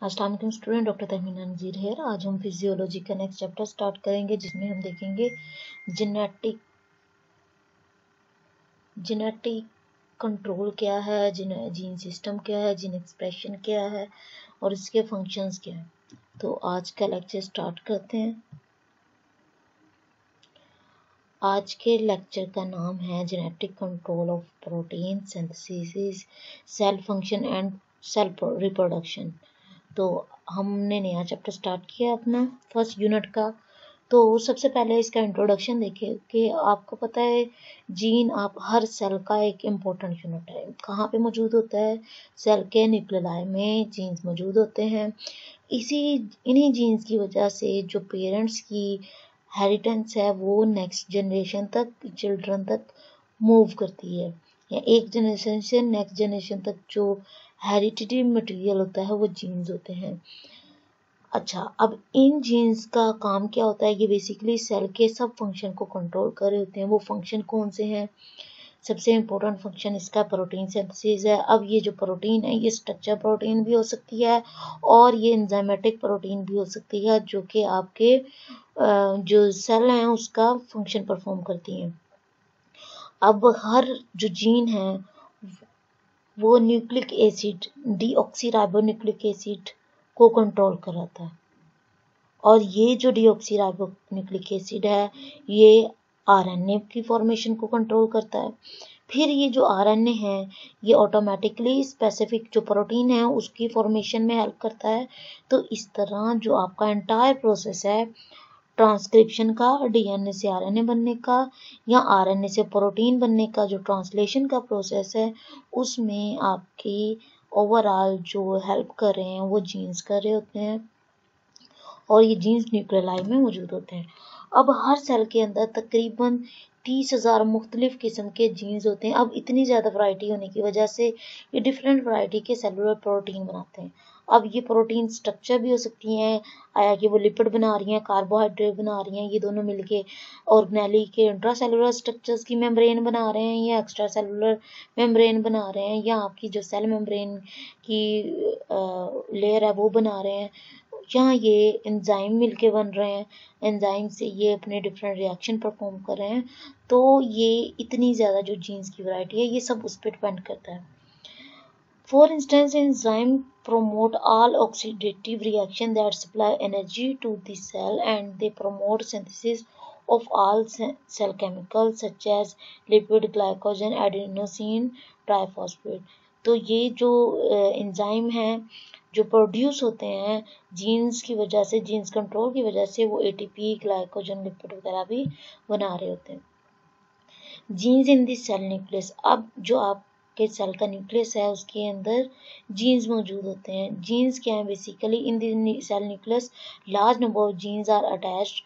अस्सलाम वालेकुम student, doctor Tahmina नज़ीर है। आज हम फिजियोलॉजी का नेक्स्ट चैप्टर स्टार्ट करेंगे जिसमें हम देखेंगे जेनेटिक कंट्रोल क्या है, जीन सिस्टम क्या है, जीन एक्सप्रेशन क्या है और इसके फंक्शंस क्या है। तो आज का लेक्चर स्टार्ट करते हैं। आज के लेक्चर का नाम है genetic control of protein synthesis, cell function and cell reproduction. तो हमने नया चैप्टर स्टार्ट किया अपना फर्स्ट यूनिट का। तो सबसे पहले इसका इंट्रोडक्शन देखें कि आपको पता है जीन आप हर सेल का एक इम्पोर्टेंट यूनिट है। कहाँ पे मौजूद होता है? सेल के न्यूक्लियाई में जीन्स मौजूद होते हैं। इन्हीं जीन्स की वजह से जो पेरेंट्स की हेरिटेंस है वो नेक्स्ट जनरेशन तक, चिल्ड्रन तक मूव करती है, या एक जनरेशन से नेक्स्ट जनरेशन तक जो हेरिडिटरी मटेरियल होता है वो जीन्स होते हैं। अच्छा, अब इन जीन्स का काम क्या होता है? ये बेसिकली सेल के सब फंक्शन को कंट्रोल कर रहे होते हैं। वो फंक्शन कौन से हैं? सबसे इम्पोर्टेंट फंक्शन इसका प्रोटीन सिंथेसिस है। अब ये जो प्रोटीन है ये स्ट्रक्चर प्रोटीन भी हो सकती है और ये एंजाइमेटिक प्रोटीन भी हो सकती है, जो कि आपके जो सेल हैं उसका फंक्शन परफॉर्म करती हैं। अब हर जो जीन है वो न्यूक्लिक एसिड डीऑक्सीराइबोन्यूक्लिक एसिड को कंट्रोल कराता है, और ये जो डीऑक्सीराइबोन्यूक्लिक एसिड है ये आरएनए की फॉर्मेशन को कंट्रोल करता है। फिर ये जो आरएनए है ये ऑटोमेटिकली स्पेसिफिक जो प्रोटीन है उसकी फॉर्मेशन में हेल्प करता है। तो इस तरह जो आपका एंटायर प्रोसेस है ट्रांसक्रिप्शन का, डीएनए से आरएनए बनने का या आरएनए से प्रोटीन बनने का, जो ट्रांसलेशन का प्रोसेस है उसमें आपकी ओवरऑल जो हेल्प कर रहे हैं वो जीन्स कर रहे होते हैं, और ये जीन्स न्यूक्लियाई में मौजूद होते हैं। अब हर सेल के अंदर तकरीबन 30,000 मुख्तलिफ किस्म के जीन्स होते हैं। अब इतनी ज़्यादा वैरायटी होने की वजह से ये डिफरेंट वैरायटी के सेलुलर प्रोटीन बनाते हैं। अब ये प्रोटीन स्ट्रक्चर भी हो सकती हैं, आया कि वो लिपिड बना रही हैं, कार्बोहाइड्रेट बना रही हैं, ये दोनों मिलके ऑर्गेनेली के इंट्रासेलुलर स्ट्रक्चर्स की मेम्ब्रेन बना रहे हैं या एक्स्ट्रा सेलुलर मेम्ब्रेन बना रहे हैं, या आपकी जो सेल मेम्ब्रेन की लेयर है वो बना रहे हैं, यहाँ ये एंजाइम मिलके बन रहे हैं, एंजाइम से ये अपने डिफरेंट रिएक्शन परफॉर्म कर रहे हैं। तो ये इतनी ज़्यादा जो जीन्स की वैरायटी है ये सब उस पर डिपेंड करता है। For instance enzyme promote all oxidative reaction that supply energy to the cell, and they promote synthesis of all cell chemicals such as lipid, glycogen, adenosine triphosphate। तो ये जो एंजाइम हैं जो प्रोड्यूस होते हैं जीन्स की वजह से, जीन्स कंट्रोल की वजह से, वो एटीपी, ग्लाइकोजन, लिपिड वगैरह भी बना रहे होते हैं। Genes in the cell nucleus, अब जो आपके सेल का न्यूक्लियस है उसके अंदर जीन्स मौजूद होते हैं। जीन्स क्या है? Basically in the cell nucleus large number of genes are attached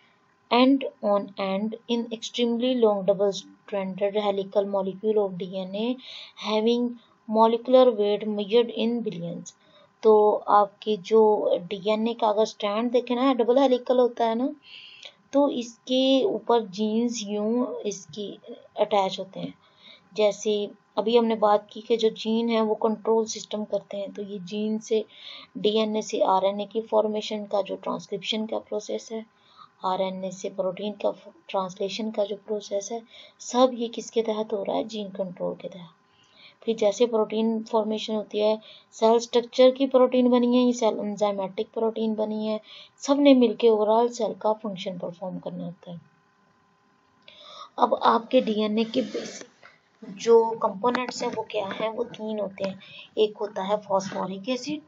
and on and in extremely long double stranded helical molecule of DNA having molecular weight measured in billions. तो आपके जो DNA का अगर strand देखें ना, double helical होता है ना, तो इसके ऊपर जीन्स यूं इसकी अटैच होते हैं। जैसे अभी हमने बात की कि जो जीन है वो कंट्रोल सिस्टम करते हैं, तो ये जीन से डीएनए से आरएनए की फॉर्मेशन का जो ट्रांसक्रिप्शन का प्रोसेस है, आरएनए से प्रोटीन का ट्रांसलेशन का जो प्रोसेस है, सब ये किसके तहत हो रहा है? जीन कंट्रोल के तहत। फिर जैसे प्रोटीन फॉर्मेशन होती है, सेल स्ट्रक्चर की प्रोटीन बनी है, ये सेल एंजाइमेटिक प्रोटीन बनी है, सब ने मिलकर ओवरऑल सेल का फंक्शन परफॉर्म करना होता है। अब आपके डीएनए के बेसिक जो कंपोनेंट्स हैं वो क्या हैं? वो तीन होते हैं। एक होता है फॉस्फोरिक एसिड,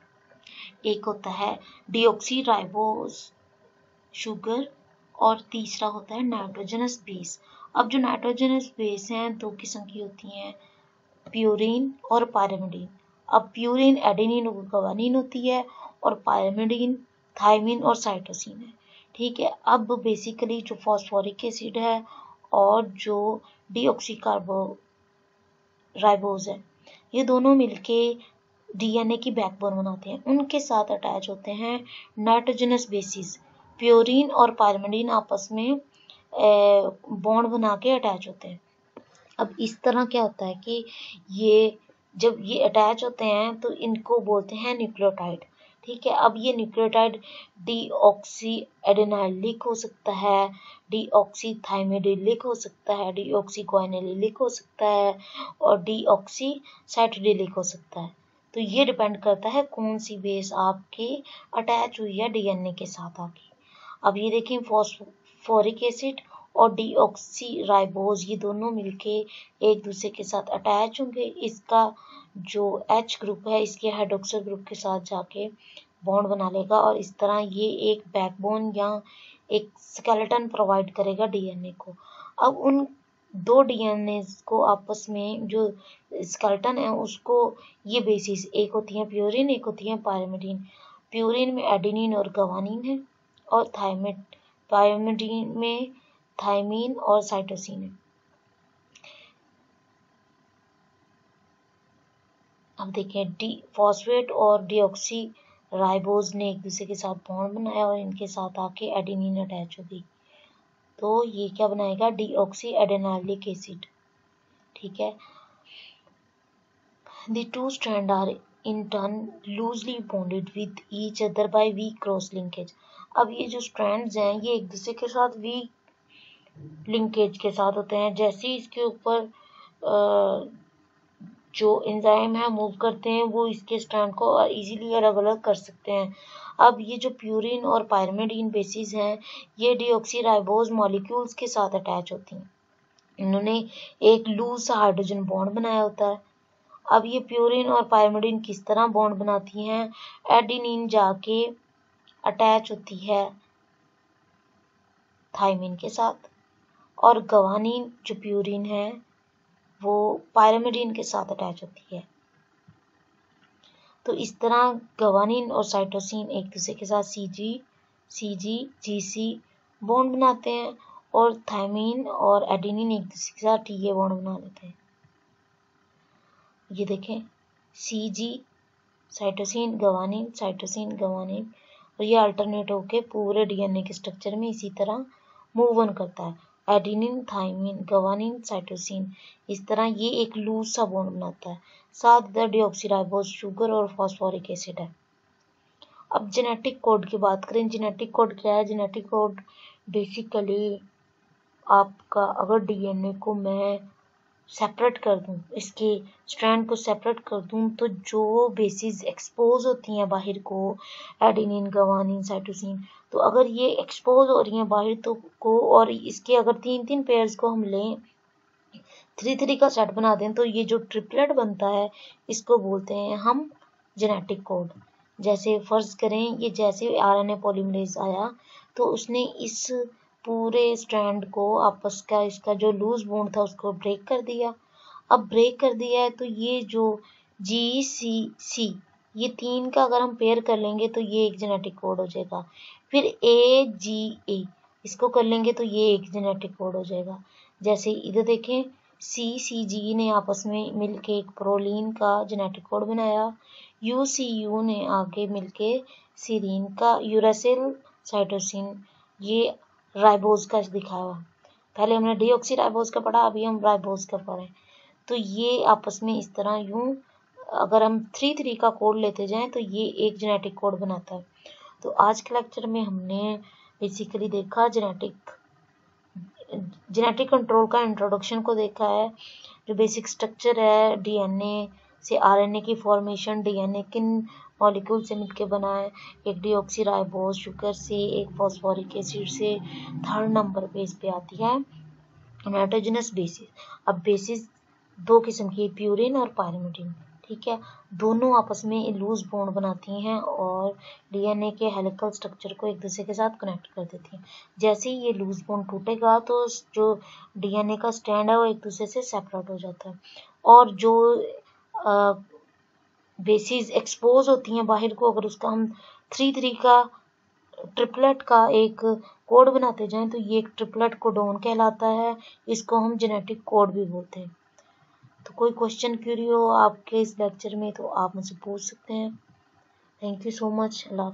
एक होता है डीऑक्सीराइबोस शुगर, और तीसरा होता है नाइट्रोजनस बेस। अब जो नाइट्रोजनस बेस हैं दो किस्म की होती हैं, प्यूरिन और पायरिमिडीन। अब प्यूरिन एडेनिन और ग्वानिन होती है और पायरिमिडीन थायमिन और साइटोसिन है। ठीक है। अब बेसिकली जो फॉस्फोरिक एसिड है और जो डीऑक्सीराइबोस है, ये दोनों मिलके डीएनए की बैकबोन बनाते हैं। उनके साथ अटैच होते हैं नाइट्रोजनस बेसिस। प्यूरिन और पायरिमिडीन आपस में बॉन्ड बना के अटैच होते हैं। अब इस तरह क्या होता है कि ये जब ये अटैच होते हैं तो इनको बोलते हैं न्यूक्लियोटाइड। ठीक है। अब ये न्यूक्लियोटाइड डीऑक्सी एडेनाइलिक हो सकता है, डीऑक्सी थाइमिडिलिक हो सकता है, डीऑक्सी ग्वानिलिक हो सकता है और डीऑक्सी साइटोडिलिक हो सकता है। तो ये डिपेंड करता है कौन सी बेस आपकी अटैच हुई है डीएनए के साथ आके। अब ये देखिए फॉस्फोरिक एसिड और डीऑक्सी राइबोज ये दोनों मिलके एक दूसरे के साथ अटैच होंगे। इसका जो H ग्रुप है इसके हाइड्रोक्सिल ग्रुप के साथ जाके बॉन्ड बना लेगा और इस तरह ये एक बैकबोन या एक स्केलेटन प्रोवाइड करेगा डीएनए को। अब उन दो डीएनए को आपस में जो स्केलेटन है उसको ये बेसिस, एक होती है प्यूरिन, एक होती है पायरिमिडीन। प्यूरिन में एडेनिन और ग्वानिन है और पायरिमिडीन में थायमीन और साइटोसिन है। अब देखें डी फॉस्फेट और डीऑक्सी राइबोज ने एक दूसरे के साथ बॉन्ड बनाया और इनके साथ आके एडेनिन अटैच हो गई, तो ये क्या बनाएगा डीऑक्सी एडेनाइलिक एसिड। ठीक है। The two strands are in turn loosely bonded with each other by weak cross linkage। अब ये जो स्ट्रैंड्स हैं ये एक दूसरे के साथ वीक लिंकेज के साथ होते हैं। जैसे ही इसके ऊपर जो एंजाइम है मूव करते हैं वो इसके स्ट्रैंड को इजीली अलग अलग कर सकते हैं। अब ये जो प्यूरिन और पायरिमिडीन बेसिस हैं ये डीऑक्सीराइबोज मॉलिक्यूल्स के साथ अटैच होती हैं। इन्होंने एक लूज हाइड्रोजन बॉन्ड बनाया होता है। अब ये प्यूरिन और पायरिमिडीन किस तरह बॉन्ड बनाती हैं, एडेनिन जाके अटैच होती है थायमीन के साथ और ग्वानिन जो प्यूरिन है वो पायरिमिडीन के साथ अटैच होती है। तो इस तरह ग्वानिन और साइटोसिन एक दूसरे के साथ CG बॉन्ड बनाते हैं और थायमीन और एडेनिन एक दूसरे के साथ TA बॉन्ड बना लेते हैं। ये देखें CG साइटोसिन ग्वानिन और ये अल्टरनेट होके पूरे डीएनए के स्ट्रक्चर में इसी तरह मूव ऑन करता है। एडेनिन थायमीन ग्वानिन साइटोसिन इस तरह ये एक लूज सा बॉन्ड बनाता है। साथ इधर डीऑक्सीराइबोज शुगर और फॉस्फोरिक एसिड है। अब जेनेटिक कोड की बात करें, जेनेटिक कोड क्या है? जेनेटिक कोड बेसिकली आपका अगर डीएनए को मैं सेपरेट कर दूं, इसके स्ट्रैंड को सेपरेट कर दूं, तो जो बेसिस एक्सपोज होती हैं बाहर को एडेनिन ग्वानिन साइटोसिन, तो अगर ये एक्सपोज हो रही हैं बाहर तो को और इसके अगर 3 पेयर्स को हम लें 3 का सेट बना दें तो ये जो ट्रिपलेट बनता है इसको बोलते हैं हम जेनेटिक कोड। जैसे फर्ज करें ये जैसे आरएनए पॉलीमरेज आया तो उसने इस पूरे स्ट्रैंड को आपस का इसका जो लूज बॉन्ड था उसको ब्रेक कर दिया। अब ब्रेक कर दिया है तो ये जो GCC ये 3 का अगर हम पेयर कर लेंगे तो ये एक जेनेटिक कोड हो जाएगा। फिर AGA इसको कर लेंगे तो ये एक जेनेटिक कोड हो जाएगा। जैसे इधर देखें CCG ने आपस में मिलके एक प्रोलीन का जेनेटिक कोड बनाया, UCU ने आगे मिलके सीरीन का, यूरासिल साइटोसिन ये राइबोज का दिखाया। पहले हमने डीऑक्सीराइबोज का पढ़ा, अभी हम राइबोज का पढ़े। तो ये आपस में इस तरह यूं अगर हम 3 का कोड लेते जाएं तो ये एक जेनेटिक कोड बनाता है। तो आज के लेक्चर में हमने बेसिकली देखा जेनेटिक कंट्रोल का इंट्रोडक्शन को देखा है, जो बेसिक स्ट्रक्चर है डीएनए से आरएनए की फॉर्मेशन, डीएनए किन मॉलिक्यूल से मिलकर बना है, एक डीऑक्सीराइबोज शुगर से, एक फॉस्फोरिक एसिड से, 3rd नंबर बेस पे आती है नाइट्रोजनस बेसिस। अब बेसिस 2 किस्म की, प्यूरिन और पायरिमिडीन। ठीक है, दोनों आपस में लूज बॉन्ड बनाती हैं और डीएनए के हेलिकल स्ट्रक्चर को एक दूसरे के साथ कनेक्ट कर देती हैं। जैसे ही ये लूज बॉन्ड टूटेगा तो जो डीएनए का स्ट्रैंड है वो एक दूसरे से सेपरेट हो जाता है और जो बेसिस एक्सपोज होती हैं बाहर को, अगर उसका हम 3 का ट्रिपलेट का एक कोड बनाते जाएं तो ये एक ट्रिपलेट कोडोन कहलाता है। इसको हम जेनेटिक कोड भी बोलते हैं। तो कोई क्वेश्चन क्यूरी हो आपके इस लेक्चर में तो आप मुझसे पूछ सकते हैं। Thank you so much. Allah.